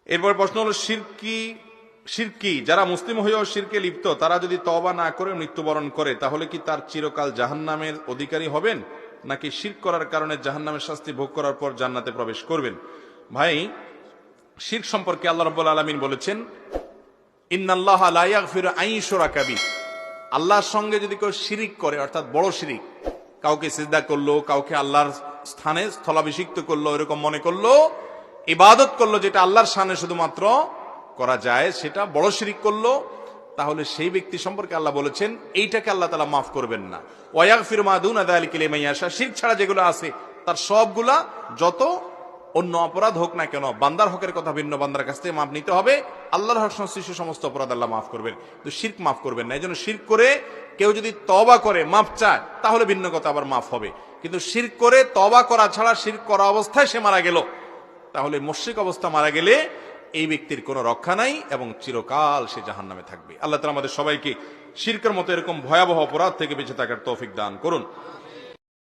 এরপর প্রশ্ন হলো শিরকি যারা মুসলিম হয়েও শিরকে লিপ্ত তারা যদি তওবা না করে মৃত্যুবরণ করে তাহলে কি তার চিরকাল জাহান্নামের অধিকারী হবেন, নাকি শিরক করার কারণে জাহান্নামের শাস্তি ভোগ করার পর জান্নাতে প্রবেশ করবেন? ভাই, শিরক সম্পর্কে আল্লাহ রাব্বুল আলামিন বলেছেন, ইন্নাল্লাহা লা ইয়াগফিরু আন ইউশরাকা বিহি, আল্লাহর সঙ্গে যদি কেউ শিরিক করে, অর্থাৎ বড় শিরিক, কাউকে সিজদা করলো, কাউকে আল্লাহর স্থানে স্থলাভিষিক্ত করলো, এরকম মনে করলো, ইবাদত করলো যেটা আল্লাহর শানে শুধুমাত্র করা যায়, সেটা বড় শিরিক করলো, তাহলে সেই ব্যক্তি সম্পর্কে আল্লাহ বলেছেন এইটাকে আল্লাহ তাআলা মাফ করবেন না। ওয়া ইয়াগফিরু মা দুনা যালিকা লিমান ইয়াশা, শিরক ছাড়া যেগুলো আছে তার সবগুলা, যত অন্য অপরাধ হোক না কেন, বান্দার হকের কথা ভিন্ন, বান্দার কাছ থেকে মাফ নিতে হবে। আল্লাহর হক সংশ্লিষ্ট সমস্ত অপরাধ আল্লাহ মাফ করবেন, কিন্তু শিরক মাফ করবেন না। এই জন্য শিরক করে কেউ যদি তওবা করে মাফ চায় তাহলে ভিন্ন কথা, আবার মাফ হবে। কিন্তু শিরক করে তওবা করা ছাড়া, শিরক করা অবস্থায় সে মারা গেল, তাহলে মুশরিক অবস্থা মারা গেলে এই ব্যক্তির কোনো রক্ষা নাই এবং চিরকাল সে জাহান্নামে থাকবে। আল্লাহ তাআলা আমাদের সবাইকে শিরকের মতো এরকম ভয়াবহ অপরাধ থেকে বেঁচে থাকার তৌফিক দান করুন।